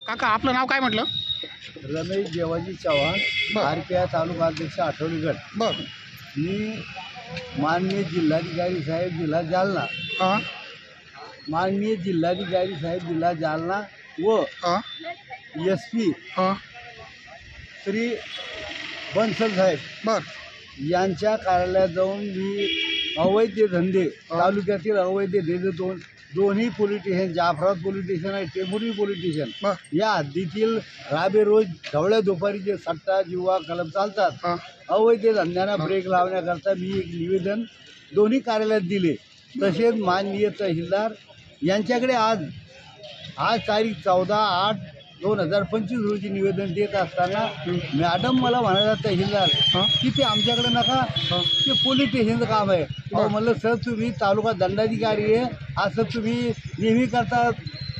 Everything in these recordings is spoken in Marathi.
काका आपलं नाव काय म्हटलं? रमेश देवाजी चव्हाण, आरपीआय तालुका अध्यक्ष आठवडी गट. बरं. मी माननीय जिल्हाधिकारी साहेब जिल्हा जालना, हां माननीय जिल्हाधिकारी साहेब जिल्हा जालना व हां SP हां श्री बन्सल साहेब बरं. यांच्या कार्यालयात जाऊन मी अवैध धंदे, तालुक्यातील अवैध धंदे दोन्ही police station, Jafrabad police station आणि टेंभुर्णी पोलीस स्टेशन या हद्दीतील राबे रोज ढवळ्या दुपारी जे सट्टा जुवा क्लब चालतात, अवैध धंद्यांना ब्रेक लावण्याकरता मी एक निवेदन दोन्ही कार्यालयात दिले. तसेच माननीय तहसीलदार यांच्याकडे आज तारीख 14/8/2025 रोजी निवेदन देत असताना मॅडम मला म्हणाला तहसीलदार की ते आमच्याकडे नका, ते पोलीस स्टेशनचं काम आहे. म्हणलं सर तुम्ही तालुका दंडाधिकारी आहे, असं तुम्ही नेहमी करता,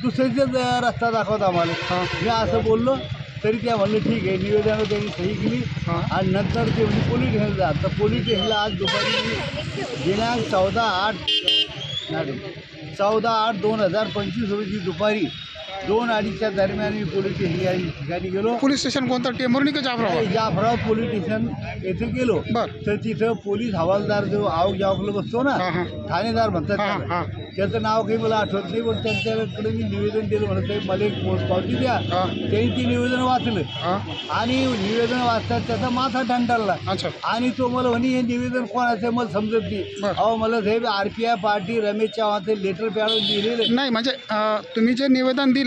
दुसऱ्याचेच रस्ता दाखवता आम्हाला. मी असं बोललो तरी त्या म्हणलं ठीक आहे. निवेदनावर त्यांनी सही केली आणि नंतर ते म्हणजे पोलीस स्टेशनला जा. तर पोलीस स्टेशनला आज दुपारी दिनांक 14/8/2025 रोजी दुपारी 2:30च्या दरम्यान मी पोलीस स्टेशन या ठिकाणी गेलो. पोलीस स्टेशन कोणतं? टेंभुर्णी का जाफराबाद? जाफराबाद पोलीस स्टेशन येथे गेलो. तर तिथं पोलीस हवालदार जो आवकला बसतो ना, ठाणेदार म्हणतात त्याला, त्याचं नाव काही मला आठवत नाही, पण त्यांच्याकडे मी निवेदन दिलं. म्हणत साहेब मला एक पोचपावती द्या. त्यांनी ते निवेदन वाचलं आणि निवेदन वाचतात त्याचा माथा ठणठणला आणि तो मला म्हणे हे निवेदन कोणाचं मला समजत नाही. अहो मला साहेब RPI पार्टी रमेश चव्हाणचं लेटर पॅडून दिलेलं नाही. म्हणजे तुम्ही जे निवेदन दिलं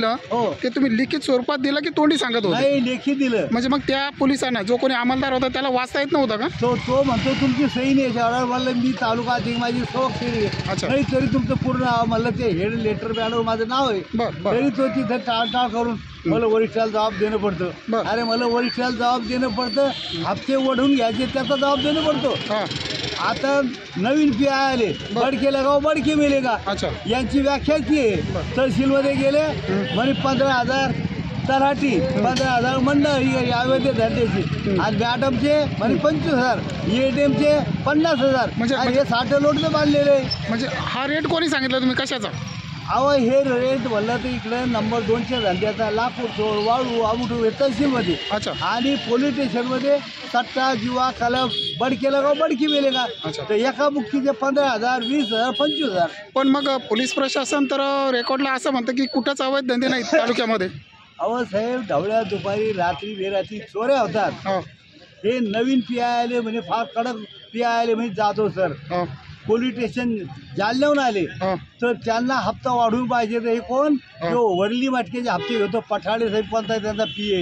ते तुम्ही लिखित स्वरूपात दिलं की तोंडी सांगत होते? नाही, लेखी दिलं. म्हणजे मग त्या पोलिसांना जो कोणी अंमलदार होता त्याला वाचता येत नव्हतं का? तो म्हणतो तुमची सही नाही याच्यावर. म्हणलं मी तालुका अधिक माझी स्वाक्षरी नाही, तरी तुमचं पूर्ण म्हणलं ते हेड लेटर पॅडवर माझं नाव आहे, तरी तो तिथं टाळटाळ करून मला वरिष्ठाला जबाब देणं पडतं. अरे मला वरिष्ठाला जबाब देणं पडतं, हप्ते ओढून घ्यायचे त्याचा जबाब देणं पडतो. आता नवीन PI आले, बडके लगाव बडके मेले का, यांची व्याख्या ती आहे. तहसीलमध्ये गेले म्हणे 15,000 तलाठी, 15,000 मंडळ अवैध धंद्याची, आणि मॅडमचे म्हणे 25,000, ATMचे 50,000. म्हणजे हे 60 लोटचं बांधलेले. म्हणजे हा रेट कोणी सांगितलं तुम्ही कशाचा? अहो हे रेट म्हणलं तर इकडे नंबर 2च्या धंद्याचा लाकूड चोर, वाळू, आमुटू हे तहसीलमध्ये, आणि पोलीस स्टेशनमध्ये सट्टा जुवा क्लब बडके लगाव बडकी मेले का. तर एका बुक्कीचे 15,000, 20,000, 25,000. पण मग पोलीस प्रशासन तर रेकॉर्डला असं म्हणतं की कुठंच अवैध धंदे नाही तालुक्यामध्ये. अहो साहेब ढवळ्या दुपारी रात्री बेरात्री चोऱ्या होतात. हे नवीन PI आले म्हणजे फार कडक PI आले म्हणजे जाधव सर पोलीस स्टेशन जालन्याहून आले, तर त्यांना हप्ता वाढवून पाहिजे. तर हे कोण जो वरली मटकेचे हप्ते घेतो पठाडे साहेब कोणता त्यांचा PA,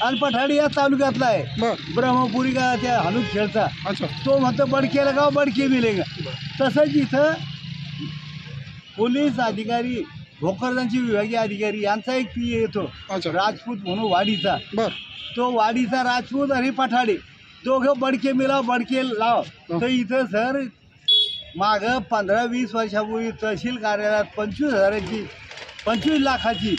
आणि पठाडे या तालुक्यातला आहे, ब्रह्मपुरी का त्या हनुक खेळचा. तो म्हणतो बडके लगाव बडके मिलेगा. तसंच इथं पोलीस अधिकारी भोकरदांचे विभागीय अधिकारी यांचा एक PA येतो राजपूत म्हणून वाडीचा. तो वाडीचा राजपूत आणि पठाडे दोघं बडके मिलाव बडके लाव. तर इथं सर मागं 15-20 वर्षापूर्वी तहसील कार्यालयात 25 लाखाची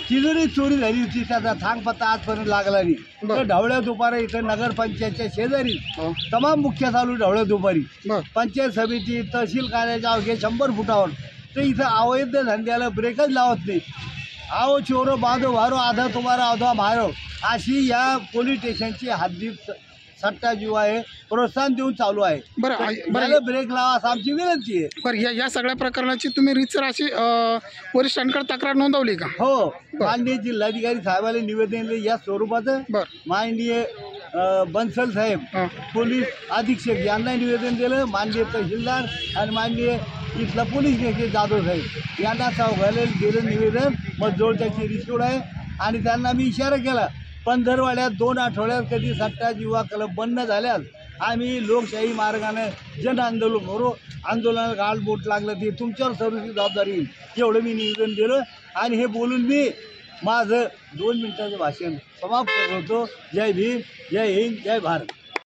तिजोरी चोरी झाली होती. त्याचा थांगपत्ता आजपर्यंत लागला नाही. तर ढवळ्या दुपारी इथं नगरपंचायतच्या शेजारी तमाम मुख्य चालू ढवळ्या दुपारी पंचायत समिती तहसील कार्यालयाच्या अवघ्या 100 फुटावर. तर इथं अवैध धंद्याला ब्रेकच लावत नाही. आओ चोरो बांधो वारो आधा तुम्हारा आधा मारो, अशी या पोलीस स्टेशनची हद्दीत सट्टा जुवा आहे प्रोत्साहन देऊन चालू आहे. बरं ब्रेक लावा असं आमची विनंती आहे. बरं या सगळ्या प्रकरणाची तुम्ही रीतसर अशी वरिष्ठांकडे तक्रार नोंदवली का? हो, माननीय जिल्हाधिकारी साहेबाला निवेदन दिले या स्वरूपाचं. माननीय बन्सल साहेब पोलीस अधीक्षक यांना निवेदन दिलं, माननीय तहसीलदार आणि माननीय इथला पोलीस स्टेशन जाधव साहेब यांना चौघाला दिलं निवेदन. मग जोड त्याची रिसिवड आहे आणि त्यांना मी इशारा केला 15 2 आठवड्यात कधी सट्टा जुवा क्लब बंद झाल्यास आम्ही लोकशाही मार्गाने जन आंदोलन करू. आंदोलनाला गालबोट लागलं ते तुमच्यावर सर्वची जबाबदारी येईल एवढं मी निवेदन दिलं. आणि हे बोलून मी माझं 2 मिनिटाचं भाषण समाप्त करतो. जय भीम, जय हिंद, जय भारत.